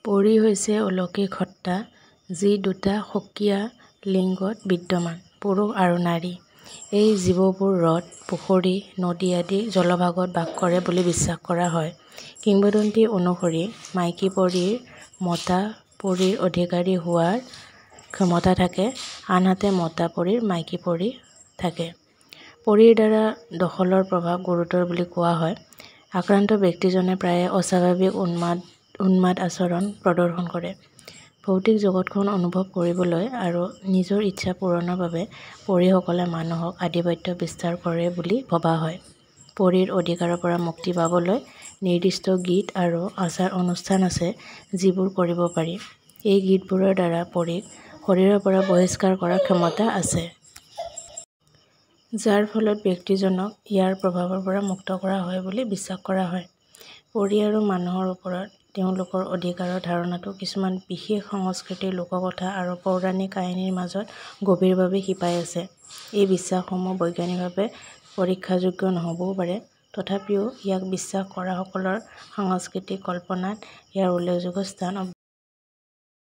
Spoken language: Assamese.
পৰী হৈছে অলৌকিক সত্তা, যি দুটা সুকীয়া লিংগত বিদ্যমান, পুৰুষ আৰু নাৰী। এই জীৱবোৰ হ্ৰদ, পুখুৰী, নদী আদিৰ জলভাগত বাস কৰে বুলি বিশ্বাস কৰা হয়। কিংবদন্তি অনুসৰি মাইকী পৰীৰ মতা পৰীৰ অধিকাৰী হোৱাৰ ক্ষমতা থাকে, আনহাতে মতা পৰীৰ মাইকী পৰী থাকে। পৰীৰ দ্বাৰা দখলৰ প্ৰভাৱ গুৰুতৰ বুলি কোৱা হয়। আক্ৰান্ত ব্যক্তিজনে প্ৰায়ে অস্বাভাৱিক উন্মাদ আচৰণ প্ৰদৰ্শন কৰে। ভৌতিক জগতখন অনুভৱ কৰিবলৈ আৰু নিজৰ ইচ্ছা পূৰণৰ বাবে পৰীসকলে মানুহক আধিপত্য বিস্তাৰ কৰে বুলি ভবা হয়। পৰীৰ অধিকাৰৰ পৰা মুক্তি পাবলৈ নিৰ্দিষ্ট গীত আৰু আচাৰ-অনুষ্ঠান আছে যিবোৰ কৰিব পাৰি। এই গীতবোৰৰ দ্বাৰা পৰীক শৰীৰৰ পৰা বহিষ্কাৰ কৰাৰ ক্ষমতা আছে। যাৰ ফলত ব্যক্তিজনক ইয়াৰ প্ৰভাৱৰ পৰা মুক্ত কৰা হয় বুলি বিশ্বাস কৰা হয়। পৰী আৰু মানুহৰ ওপৰত তেওঁলোকৰ অধিকাৰৰ ধাৰণাটো কিছুমান বিশেষ সংস্কৃতিৰ লোককথা আৰু পৌৰাণিক কাহিনীৰ মাজত গভীৰভাৱে শিপাই আছে। এই বিশ্বাসসমূহ বৈজ্ঞানিকভাৱে পৰীক্ষাযোগ্য নহ'বও পাৰে, তথাপিও ইয়াক বিশ্বাস কৰাসকলৰ সাংস্কৃতিক কল্পনাত ইয়াৰ উল্লেখযোগ্য স্থান